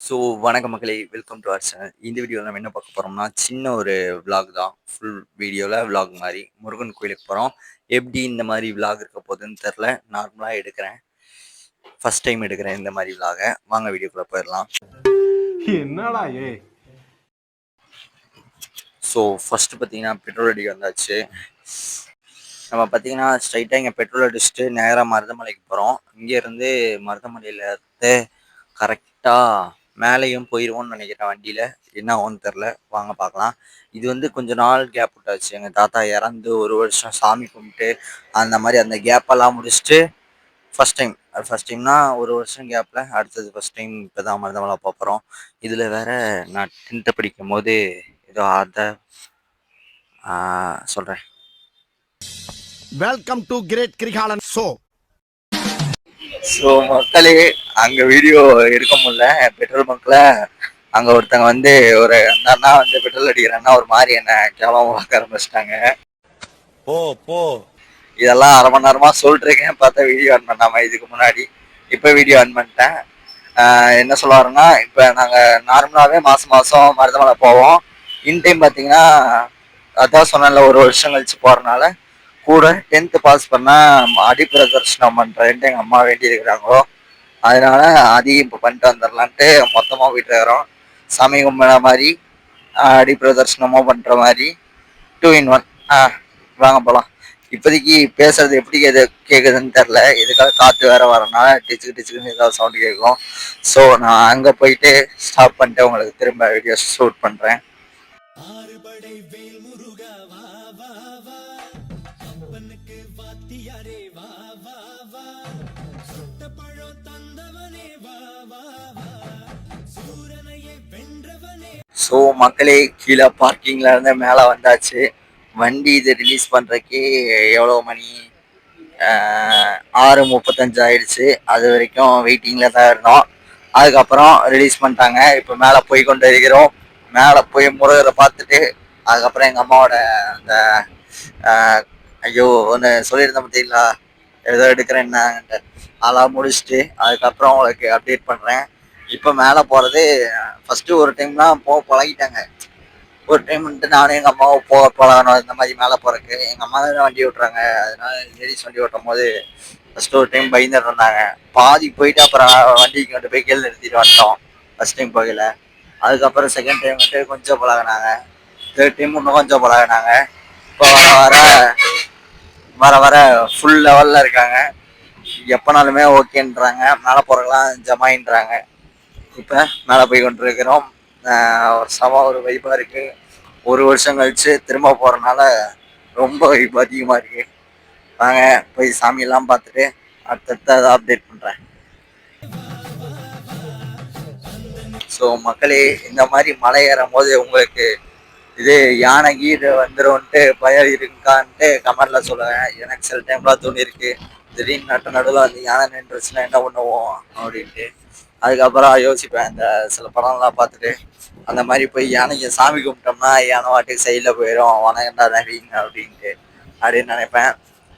So வணக்கம் மக்களே, welcome to our channel. இந்த வீடியோவில் நம்ம என்ன பார்க்க போகிறோம்னா, சின்ன ஒரு விலாக் தான். ஃபுல் வீடியோவில் விலாக் மாதிரி முருகன் கோயிலுக்கு போகிறோம். எப்படி இந்த மாதிரி விலாக் இருக்க போகுதுன்னு தெரில. நார்மலாக எடுக்கிறேன், ஃபர்ஸ்ட் டைம் எடுக்கிறேன் இந்த மாதிரி விலாகை. வாங்க வீடியோக்குள்ளே போயிடலாம். என்னடா ஏ ஸோ ஃபஸ்ட்டு பார்த்தீங்கன்னா பெட்ரோல் அடிக்க வந்தாச்சு. நம்ம பார்த்தீங்கன்னா ஸ்ட்ரைட்டாக இங்கே பெட்ரோல் அடிச்சுட்டு நேராக மருதமலைக்கு போகிறோம். இங்கேருந்து மருதமலையில் இருந்து கரெக்டாக மேலேயும் போயிடுவோம்னு நினைக்கிறேன். வண்டியில் என்ன ஆகும்னு தெரில, வாங்க பார்க்கலாம். இது வந்து கொஞ்ச நாள் கேப் விட்டாச்சு. எங்கள் தாத்தா இறந்து ஒரு வருஷம் சாமி கும்பிட்டு அந்த மாதிரி அந்த கேப்பெல்லாம் முடிச்சுட்டு ஃபஸ்ட் டைம்னா ஒரு வருஷம் கேப்பில் அடுத்தது ஃபஸ்ட் டைம் இப்போ தான் மருதமலை போகிறோம். இதில் வேற நான் 10th படிக்கும் போது ஏதோ அதை சொல்கிறேன். Welcome to great Krikalan show. So மக்களே, அங்கே வீடியோ எடுக்க முடியல. பெட்ரோல் பங்க்ல அங்கே ஒருத்தங்க வந்து ஒரு அந்த அண்ணா வந்து பெட்ரோல் அடிக்கிறேன்னா ஒரு மாதிரி என்ன கேவலமாக பார்க்க ஆரம்பிச்சிட்டாங்க. போ இதெல்லாம் அரை மணி நேரமா சொல்லிட்டுருக்கேன், பார்த்தா வீடியோ ஆன் பண்ணாம இதுக்கு முன்னாடி. இப்போ வீடியோ ஆன் பண்ணிட்டேன். என்ன சொல்ல வரேன்னா, இப்போ நாங்கள் நார்மலாகவே மாதம் மருதமலை போவோம். இன் டைம் பார்த்தீங்கன்னா அதான் சொன்னேன்ல, ஒரு வருஷம் கழிச்சு போகிறனால கூட 10th பாஸ் பண்ணால் அடிப்பிரதர்ஷனம் பண்ணுறேன்ட்டு எங்கள் அம்மா வேண்டியிருக்கிறாங்களோ, அதனால அதையும் இப்போ பண்ணிட்டு வந்துடலான்ட்டு மொத்தமாக போயிட்டு இருக்கிறோம். சாமி கும்பிட மாதிரி அடிப்பிரதர்ஷனமும் பண்ணுற மாதிரி 2 in 1. வாங்க போகலாம். இப்போதைக்கு பேசுறது எப்படி கேட்குதுன்னு தெரில. இதுக்காக காற்று வேற வரனால டிச்சுக்குன்னு ஏதாவது சவுண்டு கேட்கும். ஸோ நான் அங்கே போயிட்டு ஸ்டாப் பண்ணிட்டு உங்களுக்கு திரும்ப வீடியோ ஷூட் பண்ணுறேன். ஸோ மக்களே, கீழே பார்க்கிங்ல இருந்து மேலே வந்தாச்சு. வண்டி இது ரிலீஸ் பண்ணுறக்கு எவ்வளோ மணி, 6:35 ஆயிடுச்சு. அது வரைக்கும் வெயிட்டிங்கில் தான் இருந்தோம். அதுக்கப்புறம் ரிலீஸ் பண்ணிட்டாங்க. இப்போ மேலே போய் கொண்டு இருக்கிறோம். மேலே போய் முருகரை பார்த்துட்டு அதுக்கப்புறம் எங்கள் அம்மாவோட அந்த ஐயோ ஒன்று சொல்லியிருந்தேன் பார்த்தீங்களா, ஏதோ எடுக்கிறேன்னான்ட்டு, அதெல்லாம் முடிச்சுட்டு அதுக்கப்புறம் உங்களுக்கு அப்டேட் பண்ணுறேன். இப்போ மேலே போகிறது ஃபஸ்ட்டு ஒரு டைம்லாம் பழகிட்டாங்க. ஒரு டைம் வந்துட்டு நானும் எங்கள் அம்மாவும் பழகணும் இந்த மாதிரி மேலே போகிறதுக்கு. எங்கள் அம்மா தான் வண்டி ஓட்டுறாங்க, அதனால லேடிஸ் வண்டி ஓட்டும் போது ஃபஸ்ட்டு ஒரு டைம் பயந்துட்டு இருந்தாங்க. பாதி போயிட்டு அப்புறம் வண்டிக்கு கொண்டு போய் கீழே நிறுத்திட்டு வந்துட்டோம் ஃபஸ்ட் டைம் போகல. அதுக்கப்புறம் செகண்ட் டைம் வந்துட்டு கொஞ்சம் பழகினாங்க. தேர்ட் டைம் இன்னும் கொஞ்சம் பழகினாங்க. இப்போ வர வர ஃபுல் லெவலில் இருக்காங்க. எப்போனாலுமே ஓகேன்றாங்க. மேலே போகிறக்கெல்லாம் ஜமாயின்றாங்க. இப்போ மேலே போய் கொண்டு இருக்கிறோம். ஒரு வைப்பாக இருக்குது. ஒரு வருஷம் கழிச்சு திரும்ப போகிறனால ரொம்ப வைப்பு அதிகமாக இருக்குது. வாங்க போய் சாமியெல்லாம் பார்த்துட்டு அடுத்தடுத்து அதை அப்டேட் பண்ணுறேன். ஸோ மக்களே, இந்த மாதிரி மலை ஏறும் போது உங்களுக்கு இது யானை கீடு வந்துடும்ன்ட்டு பயம் இருக்கான்ட்டு கமெண்ட்ல சொல்லுவேன். எனக்கு சில டைம்லாம் தோணிருக்கு, திடீர்னு நடுவில் வந்து யானை நின்றுச்சுன்னா என்ன பண்ணுவோம் அப்படின்ட்டு. அதுக்கப்புறம் யோசிப்பேன், இந்த சில படம்லாம் பார்த்துட்டு அந்த மாதிரி போய் யானைக்கு சாமி கும்பிட்டோம்னா யானை வாட்டுக்கு சைடில் போயிடும், வணங்கண்டா நடிங்க அப்படின்னு நினைப்பேன்.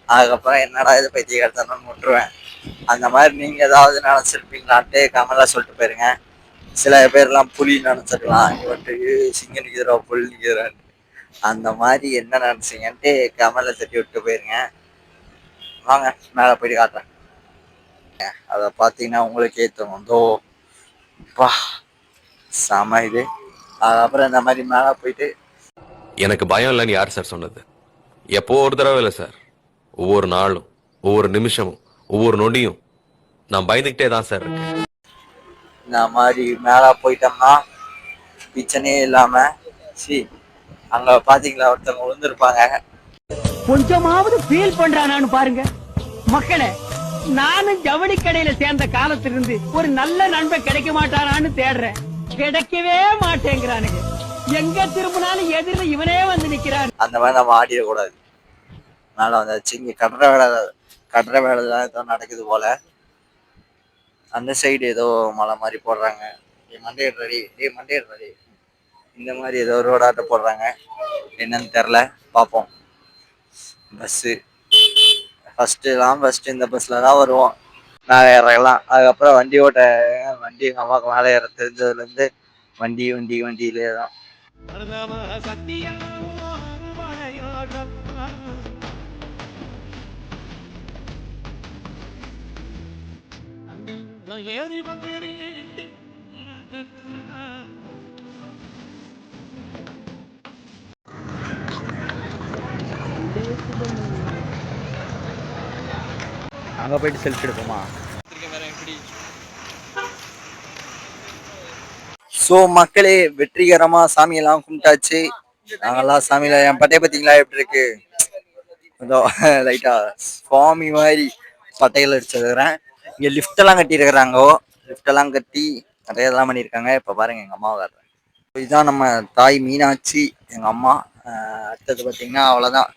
அதுக்கப்புறம் என்னடா இது பைத்தியக்காரத்தனம்னு விட்டுருவேன். அந்த மாதிரி நீங்கள் ஏதாவது நினச்சிருப்பீங்களான்ட்டு கமெண்ட்ல சொல்லிட்டு போயிருங்க. சில பேர்லாம் புலி நினச்சிருக்கலாம், இவன்ட்டு சிங்கம் நிற்கிறா புலி நிற்கிறான்னு. அந்த மாதிரி என்ன நினச்சிங்கன்ட்டு கமெண்ட்ல தட்டி விட்டு போயிருங்க. வாங்க மேலே போயிட்டு காட்டுறேன். அதை பார்த்தீங்கன்னா உங்களுக்கே தோணுதோ பா செம இது. அதுக்கப்புறம் இந்த மாதிரி மேலே போயிட்டு எனக்கு பயம் இல்லைன்னு யார் சார் சொன்னது? எப்போ ஒரு தடவை இல்லை சார், ஒவ்வொரு நாளும் ஒவ்வொரு நிமிஷமும் ஒவ்வொரு நொடியும் நான் பயந்துக்கிட்டே தான் சார் இருக்கேன். இந்த மாதிரி மேலே போயிட்டோம்னா பிரச்சனையே இல்லாமல் அங்கே பார்த்தீங்களா ஒருத்தவங்க விழுந்துருப்பாங்க. கொஞ்சமாவது ஃபீல் பண்றானான்னு பாருங்க மக்களே. நானும் ஜவுளி கடையில சேர்ந்த காலத்திலிருந்து ஒரு நல்ல நண்பன் கிடைக்க மாட்டானான்னு தேடுறேன், கிடைக்கவே மாட்டேங்கிறானுங்க. எங்க திரும்பினாலும் எதிரில் இவனே வந்து நிக்கிறான். அந்த மாதிரி நம்ம ஆடிடக்கூடாது. மேலே வந்தாச்சு. இங்கே கட்டுற வேலை தான் ஏதோ நடக்குது போல. அந்த சைடு ஏதோ மலை மாதிரி போடுறாங்க. மண்டேட் இந்த மாதிரி ஏதோ ரோடாட்ட போடுறாங்க, என்னன்னு தெரில, பார்ப்போம். பஸ்ஸு ஃபஸ்ட்டு இந்த பஸ்ஸில் தான் வருவோம். நாங்கள் இறங்கலாம். அதுக்கப்புறம் வண்டி ஓட்ட வண்டி எங்கள் அம்மாவுக்கு மேலே ஏற தெரிஞ்சதுலேருந்து வண்டியிலே தான். அங்கே போயிட்டு செல்ஃபி எடுப்போமா? ஸோ மக்களே, வெற்றிகரமா சாமியெல்லாம் கும்பிட்டாச்சு. நாங்கெல்லாம் சாமியில என் பட்டையை பார்த்தீங்களா எப்படி இருக்கு? ஏதோ லைட்டா சுவாமி மாதிரி பட்டைகள் அடிச்சிருக்கிறேன். இங்கே லிஃப்ட் எல்லாம் கட்டி இருக்கிறாங்கோ. லிஃப்ட் எல்லாம் கட்டி நிறைய இதெல்லாம் பண்ணியிருக்காங்க. இப்போ பாருங்க எங்க அம்மாவை காட்டுறேன். இதுதான் நம்ம தாய் மீனாட்சி, எங்க அம்மா. அடுத்தது பார்த்தீங்கன்னா அவ்வளோதான்.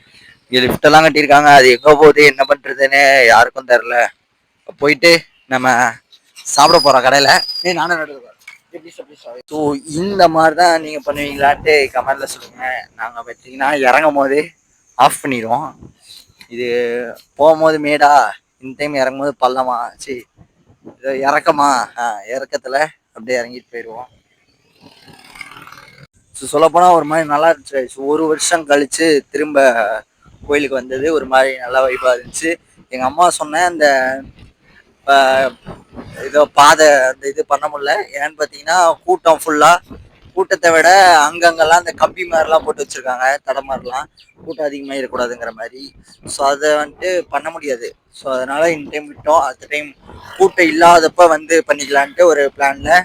இங்கே லிஃப்ட் எல்லாம் கட்டியிருக்காங்க. அது எங்கே போகுது என்ன பண்றதுன்னு யாருக்கும் தெரில. போயிட்டு நம்ம சாப்பிட போற கடையில நானும் நடுவேன். ஸோ இந்த மாதிரி தான் நீங்கள் பண்ணுவீங்களான்ட்டு கமெண்ட்ல சொல்லுங்க. நாங்கள் பார்த்தீங்கன்னா இறங்கும் போது ஆஃப் பண்ணிடுவோம். இது போகும்போது மேடா, இந்த டைம் இறங்கும் போது பள்ளமா, சரி இது இறக்கமா, இறக்கத்தில் அப்படியே இறங்கிட்டு போயிடுவோம். ஸோ சொல்லப்போனால் ஒரு மாதிரி நல்லா இருந்துச்சு. ஸோ 1 வருஷம் கழிச்சு திரும்ப கோயிலுக்கு வந்தது ஒரு மாதிரி நல்லா வைப்பாக இருந்துச்சு. எங்கள் அம்மா சொன்னேன் அந்த ஏதோ பாதை அந்த இது பண்ண முடியல. ஏன்னு பார்த்தீங்கன்னா கூட்டம் ஃபுல்லாக, கூட்டத்தை விட அங்கங்கெல்லாம் அந்த கம்பி மாதிரிலாம் போட்டு வச்சுருக்காங்க, தடை மாதிரிலாம், கூட்டம் அதிகமாக இருக்கக்கூடாதுங்கிற மாதிரி. ஸோ அதை வந்துட்டு பண்ண முடியாது. ஸோ அதனால இந்த டைம் விட்டோம். அடுத்த டைம் கூட்டம் இல்லாதப்ப வந்து பண்ணிக்கலான்ட்டு ஒரு பிளானில்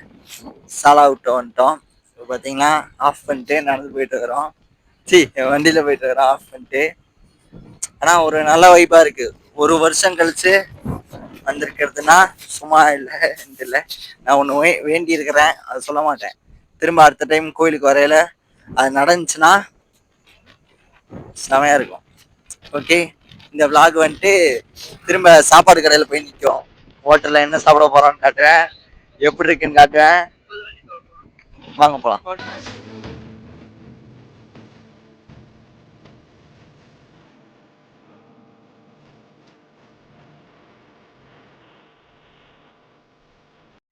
சாலா விட்டு வந்துட்டோம். ஸோ பார்த்தீங்கன்னா ஆஃப் பண்ணிட்டு நடந்து போயிட்டு இருக்கிறோம். வண்டியில் போயிட்டு இருக்கிறோம் ஆஃப் பண்ணிட்டு. ஆனால் ஒரு நல்ல வைப்பாக இருக்குது. 1 வருஷம் கழிச்சு வந்திருக்கிறதுனா சும்மா இல்லை. நான் ஒன்று வேண்டி இருக்கிறேன், அதை சொல்ல மாட்டேன். திரும்ப அடுத்த டைம் கோயிலுக்கு வரையில அது நடந்துச்சுன்னா செமையா இருக்கும். ஓகே, இந்த விளாக் வந்துட்டு திரும்ப சாப்பாடு கடையில் போய் நிற்கும். ஹோட்டலில் என்ன சாப்பிட போகிறோன்னு காட்டுவேன், எப்படி இருக்குன்னு காட்டுவேன். வாங்க போகலாம்.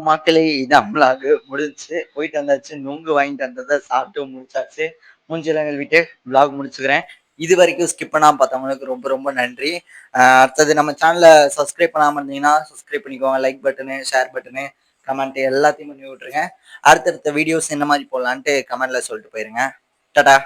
மக்களே, இதான் விளாக் முடிஞ்சிச்சு. போயிட்டு வந்தாச்சு, நுங்கு வாங்கிட்டு வந்ததை சாப்பிட்டு முடிச்சாச்சு. மூஞ்சிலாம் கழுவிட்டு விளாக் முடிச்சுக்கிறேன். இது வரைக்கும் ஸ்கிப் பண்ணாமல் பார்த்தவங்களுக்கு ரொம்ப ரொம்ப நன்றி. அடுத்தது நம்ம சேனலை சப்ஸ்கிரைப் பண்ணாமல் இருந்தீங்கன்னா சப்ஸ்கிரைப் பண்ணிக்கோங்க. Like button, share button, comment எல்லாத்தையும் பண்ணி விட்ருங்க. அடுத்தடுத்த வீடியோஸ் என்ன மாதிரி போடலான்ட்டு கமெண்ட்ல சொல்லிட்டு போயிருங்க. டாடா.